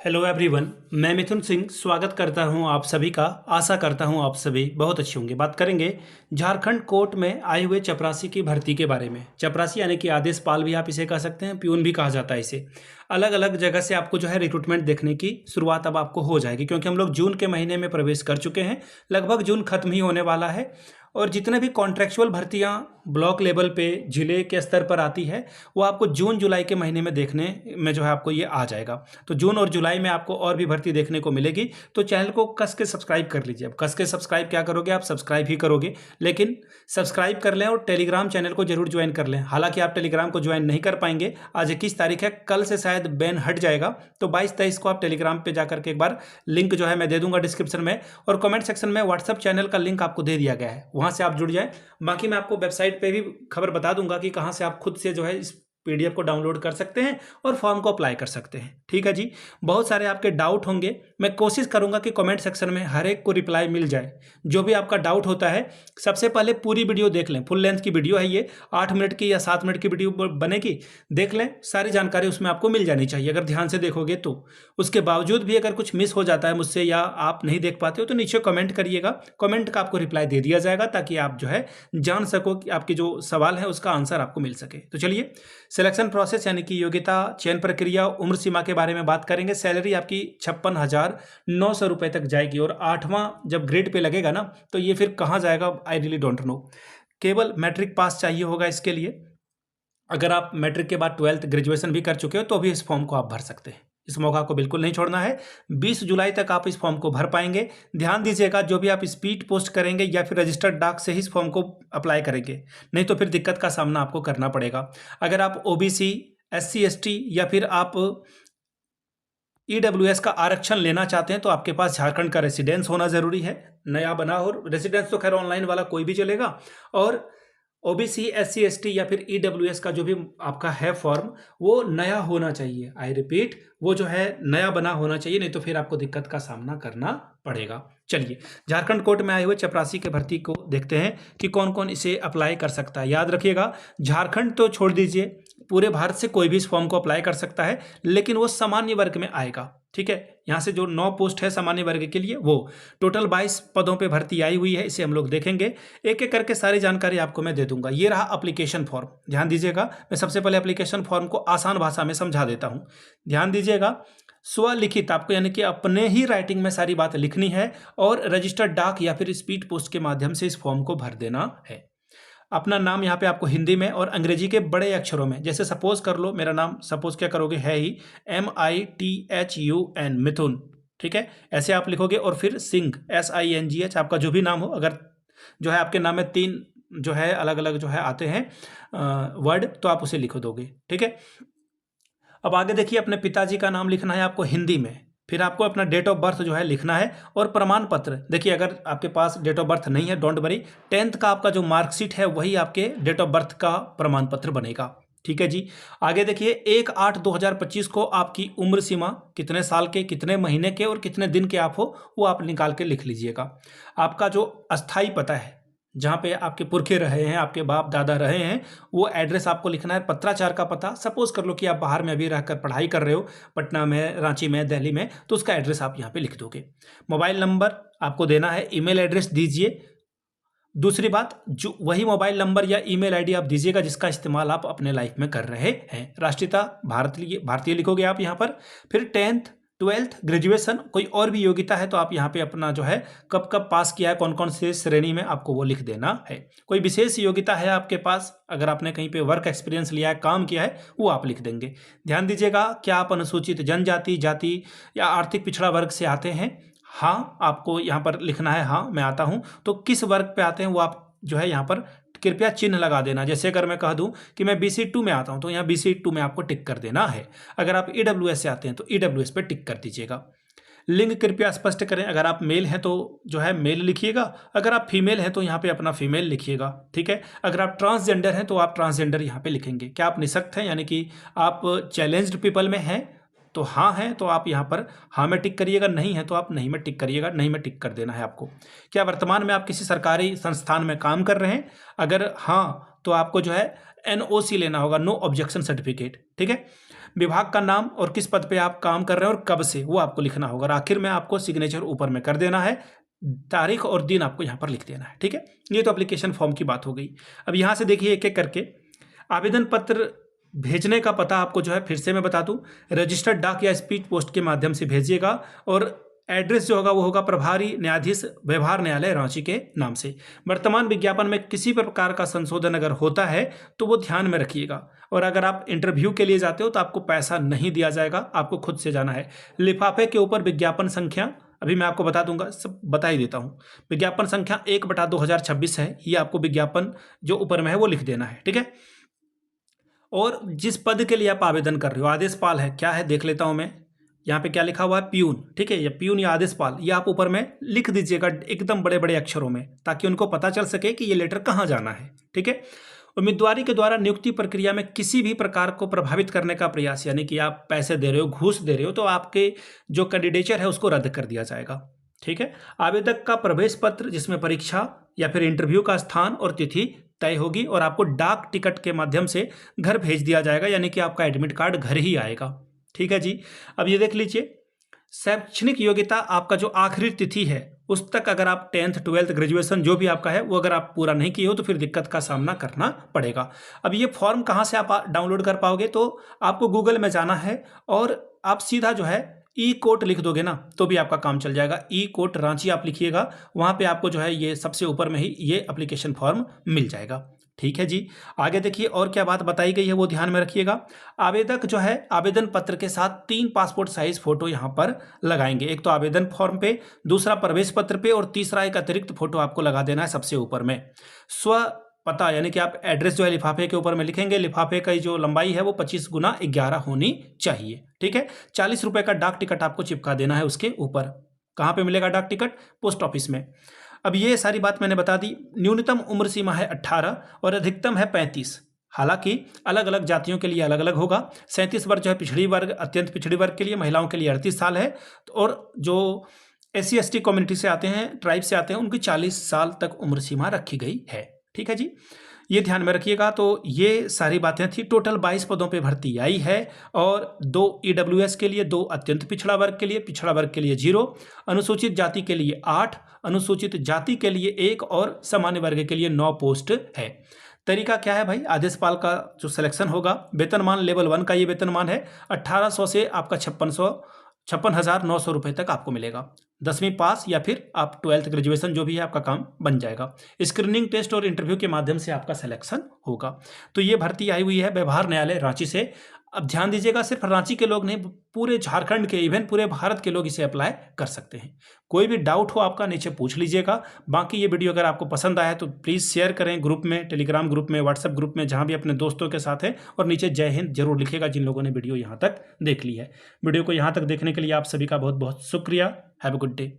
Hello everyone, मैं मिथुन सिंह स्वागत करता हूं आप सभी का। आशा करता हूं आप सभी बहुत अच्छे होंगे। बात करेंगे झारखंड कोर्ट में आए हुए चपरासी की भर्ती के बारे में। चपरासी यानी कि आदेशपाल भी आप इसे कह सकते हैं, प्यून भी कहा जाता है इसे। अलग अलग जगह से आपको जो है रिक्रूटमेंट देखने की शुरुआत अब आपको हो जाएगी, क्योंकि हम लोग जून के महीने में प्रवेश कर चुके हैं। लगभग जून खत्म ही होने वाला है और जितने भी कॉन्ट्रेक्चुअल भर्तियां ब्लॉक लेवल पे जिले के स्तर पर आती है वो आपको जून जुलाई के महीने में देखने में जो है आपको ये आ जाएगा। तो जून और जुलाई में आपको और भी भर्ती देखने को मिलेगी। तो चैनल को कस के सब्सक्राइब कर लीजिए। अब कस के सब्सक्राइब क्या करोगे, आप सब्सक्राइब ही करोगे, लेकिन सब्सक्राइब कर लें और टेलीग्राम चैनल को जरूर ज्वाइन कर लें। हालांकि आप टेलीग्राम को ज्वाइन नहीं कर पाएंगे, आज 21 तारीख है, कल से शायद बैन हट जाएगा। तो 22-23 को आप टेलीग्राम पे जाकर के एक बार लिंक जो है मैं दे दूंगा डिस्क्रिप्शन में, और कमेंट सेक्शन में व्हाट्सअप चैनल का लिंक आपको दे दिया गया है, वहां से आप जुड़ जाए। बाकी मैं आपको वेबसाइट पे भी खबर बता दूंगा कि कहां से आप खुद से जो है इस पीडीएफ को डाउनलोड कर सकते हैं और फॉर्म को अप्लाई कर सकते हैं। ठीक है जी। बहुत सारे आपके डाउट होंगे, मैं कोशिश करूंगा कि कमेंट सेक्शन में हर एक को रिप्लाई मिल जाए। जो भी आपका डाउट होता है सबसे पहले पूरी वीडियो देख लें। फुल लेंथ की वीडियो है ये, 8 मिनट की या 7 मिनट की वीडियो बनेगी, देख लें। सारी जानकारी उसमें आपको मिल जानी चाहिए अगर ध्यान से देखोगे तो। उसके बावजूद भी अगर कुछ मिस हो जाता है मुझसे या आप नहीं देख पाते हो तो नीचे कमेंट करिएगा, कमेंट का आपको रिप्लाई दे दिया जाएगा, ताकि आप जो है जान सको कि आपके जो सवाल है उसका आंसर आपको मिल सके। तो चलिए सिलेक्शन प्रोसेस यानी कि योग्यता, चयन प्रक्रिया, उम्र सीमा के बारे में बात करेंगे। सैलरी आपकी 56,900 रुपए तक जाएगी, और 8वां जब ग्रेड पे लगेगा ना तो ये फिर कहाँ जाएगा आई रियली डोंट नो। केवल मैट्रिक पास चाहिए होगा इसके लिए। अगर आप मैट्रिक के बाद 12th ग्रेजुएशन भी कर चुके हो तो भी इस फॉर्म को आप भर सकते हैं। इस मौका को बिल्कुल नहीं छोड़ना है। 20 जुलाई तक आप इस फॉर्म को भर पाएंगे। ध्यान दीजिएगा, जो भी आप स्पीड पोस्ट करेंगे या फिर रजिस्टर्ड डाक से ही इस फॉर्म को अप्लाई करेंगे, नहीं तो फिर दिक्कत का सामना आपको करना पड़ेगा। अगर आप ओबीसी, SC ST या फिर आप EWS का आरक्षण लेना चाहते हैं तो आपके पास झारखंड का रेसिडेंस होना जरूरी है, नया बना हो। रेसिडेंस तो खैर ऑनलाइन वाला कोई भी चलेगा। और ओबीसी, SC ST या फिर EWS का जो भी आपका है फॉर्म, वो नया होना चाहिए। आई रिपीट, वो जो है नया बना होना चाहिए, नहीं तो फिर आपको दिक्कत का सामना करना पड़ेगा। चलिए झारखंड कोर्ट में आए हुए चपरासी के भर्ती को देखते हैं कि कौन कौन इसे अप्लाई कर सकता है। याद रखिएगा, झारखंड तो छोड़ दीजिए, पूरे भारत से कोई भी इस फॉर्म को अप्लाई कर सकता है, लेकिन वो सामान्य वर्ग में आएगा। ठीक है, यहाँ से जो 9 पोस्ट है सामान्य वर्ग के लिए, वो टोटल 22 पदों पे भर्ती आई हुई है। इसे हम लोग देखेंगे एक एक करके, सारी जानकारी आपको मैं दे दूंगा। ये रहा एप्लीकेशन फॉर्म, ध्यान दीजिएगा। मैं सबसे पहले एप्लीकेशन फॉर्म को आसान भाषा में समझा देता हूँ, ध्यान दीजिएगा। स्वलिखित आपको यानी कि अपने ही राइटिंग में सारी बात लिखनी है, और रजिस्टर्ड डाक या फिर स्पीड पोस्ट के माध्यम से इस फॉर्म को भर देना है। अपना नाम यहाँ पे आपको हिंदी में और अंग्रेजी के बड़े अक्षरों में, जैसे सपोज कर लो मेरा नाम, सपोज क्या करोगे, है ही MITHUN, मिथुन। ठीक है, ऐसे आप लिखोगे, और फिर सिंह SINGH, आपका जो भी नाम हो। अगर जो है आपके नाम में 3 जो है अलग अलग जो है आते हैं वर्ड, तो आप उसे लिख दोगे। ठीक है, अब आगे देखिए, अपने पिताजी का नाम लिखना है आपको हिंदी में, फिर आपको अपना डेट ऑफ बर्थ जो है लिखना है, और प्रमाण पत्र। देखिए, अगर आपके पास डेट ऑफ बर्थ नहीं है, डोंट वरी, 10th का आपका जो मार्कशीट है वही आपके डेट ऑफ बर्थ का प्रमाण पत्र बनेगा। ठीक है जी। आगे देखिए, 1/8/2025 को आपकी उम्र सीमा, कितने साल के, कितने महीने के और कितने दिन के आप हो, वो आप निकाल के लिख लीजिएगा। आपका जो अस्थाई पता है, जहाँ पे आपके पुरखे रहे हैं, आपके बाप दादा रहे हैं, वो एड्रेस आपको लिखना है। पत्राचार का पता, सपोज कर लो कि आप बाहर में अभी रहकर पढ़ाई कर रहे हो, पटना में, रांची में, दिल्ली में, तो उसका एड्रेस आप यहाँ पे लिख दोगे। मोबाइल नंबर आपको देना है, ईमेल एड्रेस दीजिए। दूसरी बात, जो वही मोबाइल नंबर या ईमेल आईडी आप दीजिएगा जिसका इस्तेमाल आप अपने लाइफ में कर रहे हैं। राष्ट्रीयता भारतीय लिखोगे आप यहाँ पर। फिर 10th 12th ग्रेजुएशन, कोई और भी योग्यता है तो आप यहाँ पे अपना जो है कब कब पास किया है, कौन कौन से श्रेणी में, आपको वो लिख देना है। कोई विशेष योग्यता है आपके पास, अगर आपने कहीं पे वर्क एक्सपीरियंस लिया है, काम किया है, वो आप लिख देंगे। ध्यान दीजिएगा, क्या आप अनुसूचित जनजाति, जाति या आर्थिक पिछड़ा वर्ग से आते हैं? हाँ, आपको यहाँ पर लिखना है, हाँ मैं आता हूँ। तो किस वर्ग पे आते हैं वो आप जो है यहाँ पर कृपया चिन्ह लगा देना। जैसे अगर मैं कह दूं कि मैं BC2 में आता हूं, तो यहाँ BC2 में आपको टिक कर देना है। अगर आप EWS से आते हैं तो EWS पे टिक कर दीजिएगा। लिंग कृपया स्पष्ट करें, अगर आप मेल हैं तो जो है मेल लिखिएगा, अगर आप फीमेल हैं तो यहाँ पे अपना फीमेल लिखिएगा। ठीक है, अगर आप ट्रांसजेंडर हैं तो आप ट्रांसजेंडर यहाँ पे लिखेंगे। क्या आप निःशक्त हैं, यानी कि आप चैलेंज्ड पीपल में हैं, तो हाँ है तो आप यहाँ पर हाँ में टिक करिएगा, नहीं है तो आप नहीं में टिक करिएगा। नहीं में टिक कर देना है आपको। क्या वर्तमान में आप किसी सरकारी संस्थान में काम कर रहे हैं? अगर हाँ तो आपको जो है NOC लेना होगा, नो ऑब्जेक्शन सर्टिफिकेट। ठीक है, विभाग का नाम और किस पद पे आप काम कर रहे हैं और कब से, वो आपको लिखना होगा। और आखिर में आपको सिग्नेचर ऊपर में कर देना है, तारीख और दिन आपको यहाँ पर लिख देना है। ठीक है, ये तो एप्लीकेशन फॉर्म की बात हो गई। अब यहाँ से देखिए एक एक करके आवेदन पत्र भेजने का पता आपको जो है फिर से मैं बता दूं, रजिस्टर्ड डाक या स्पीड पोस्ट के माध्यम से भेजिएगा। और एड्रेस जो होगा वो होगा प्रभारी न्यायाधीश व्यवहार न्यायालय रांची के नाम से। वर्तमान विज्ञापन में किसी प्रकार का संशोधन अगर होता है तो वो ध्यान में रखिएगा। और अगर आप इंटरव्यू के लिए जाते हो तो आपको पैसा नहीं दिया जाएगा, आपको खुद से जाना है। लिफाफे के ऊपर विज्ञापन संख्या अभी मैं आपको बता दूंगा, सब बता ही देता हूँ। विज्ञापन संख्या 1/2026 है, ये आपको विज्ञापन जो ऊपर में है वो लिख देना है। ठीक है, और जिस पद के लिए आप आवेदन कर रहे हो, आदेशपाल है, क्या है देख लेता हूं मैं। यहाँ पे क्या लिखा हुआ है, प्यून। ठीक है, ये प्यून या आदेशपाल, ये आप ऊपर में लिख दीजिएगा एकदम बड़े बड़े अक्षरों में, ताकि उनको पता चल सके कि ये लेटर कहाँ जाना है। ठीक है, उम्मीदवारी के द्वारा नियुक्ति प्रक्रिया में किसी भी प्रकार को प्रभावित करने का प्रयास, यानी कि आप पैसे दे रहे हो, घूस दे रहे हो, तो आपके जो कैंडिडेचर है उसको रद्द कर दिया जाएगा। ठीक है, आवेदक का प्रवेश पत्र जिसमें परीक्षा या फिर इंटरव्यू का स्थान और तिथि तय होगी और आपको डाक टिकट के माध्यम से घर भेज दिया जाएगा, यानी कि आपका एडमिट कार्ड घर ही आएगा। ठीक है जी, अब ये देख लीजिए, शैक्षणिक योग्यता आपका जो आखिरी तिथि है उस तक अगर आप 10th 12th ग्रेजुएशन जो भी आपका है वो अगर आप पूरा नहीं किए हो तो फिर दिक्कत का सामना करना पड़ेगा। अब ये फॉर्म कहाँ से आप डाउनलोड कर पाओगे, तो आपको गूगल में जाना है और आप सीधा जो है ई कोर्ट लिख दोगे ना तो भी आपका काम चल जाएगा। ई कोर्ट रांची आप लिखिएगा, वहाँ पे आपको जो है ये सबसे ऊपर में ही ये एप्लीकेशन फॉर्म मिल जाएगा। ठीक है जी, आगे देखिए और क्या बात बताई गई है वो ध्यान में रखिएगा। आवेदक जो है आवेदन पत्र के साथ 3 पासपोर्ट साइज फोटो यहाँ पर लगाएंगे, एक तो आवेदन फॉर्म पे, दूसरा प्रवेश पत्र पे और तीसरा एक अतिरिक्त फोटो आपको लगा देना है सबसे ऊपर में। स्व पता यानी कि आप एड्रेस जो है लिफाफे के ऊपर में लिखेंगे, लिफाफे की जो लंबाई है वो 25x11 होनी चाहिए। ठीक है, 40 रुपए का डाक टिकट आपको चिपका देना है उसके ऊपर। कहाँ पे मिलेगा डाक टिकट, पोस्ट ऑफिस में। अब ये सारी बात मैंने बता दी। न्यूनतम उम्र सीमा है 18 और अधिकतम है 35। हालांकि अलग अलग जातियों के लिए अलग अलग होगा। 37 वर्ष जो है पिछड़ी वर्ग, अत्यंत पिछड़ी वर्ग के लिए, महिलाओं के लिए 38 साल है। और जो SC ST कम्युनिटी से आते हैं, ट्राइब से आते हैं, उनकी 40 साल तक उम्र सीमा रखी गई है। ठीक है जी, ये ध्यान में रखिएगा। तो ये सारी बातें थी। टोटल 22 पदों पे भर्ती आई है और 2 EWS के लिए, 2 अत्यंत पिछड़ा वर्ग के लिए, पिछड़ा वर्ग के लिए 0, अनुसूचित जाति के लिए 8, अनुसूचित जाति के लिए 1 और सामान्य वर्ग के लिए 9 पोस्ट है। तरीका क्या है भाई, आदेशपाल का जो सिलेक्शन होगा, वेतनमान लेवल 1 का ये वेतनमान है 1800 से आपका 56,900 रुपये तक आपको मिलेगा। 10वीं पास या फिर आप 12th ग्रेजुएशन जो भी है आपका काम बन जाएगा। स्क्रीनिंग टेस्ट और इंटरव्यू के माध्यम से आपका सिलेक्शन होगा। तो ये भर्ती आई हुई है व्यवहार न्यायालय रांची से। अब ध्यान दीजिएगा, सिर्फ रांची के लोग नहीं, पूरे झारखंड के, इवन पूरे भारत के लोग इसे अप्लाई कर सकते हैं। कोई भी डाउट हो आपका नीचे पूछ लीजिएगा। बाकी ये वीडियो अगर आपको पसंद आया तो प्लीज़ शेयर करें ग्रुप में, टेलीग्राम ग्रुप में, व्हाट्सएप ग्रुप में, जहाँ भी अपने दोस्तों के साथ है। और नीचे जय हिंद जरूर लिखेगा जिन लोगों ने वीडियो यहाँ तक देख ली है। वीडियो को यहाँ तक देखने के लिए आप सभी का बहुत बहुत शुक्रिया। Have a good day.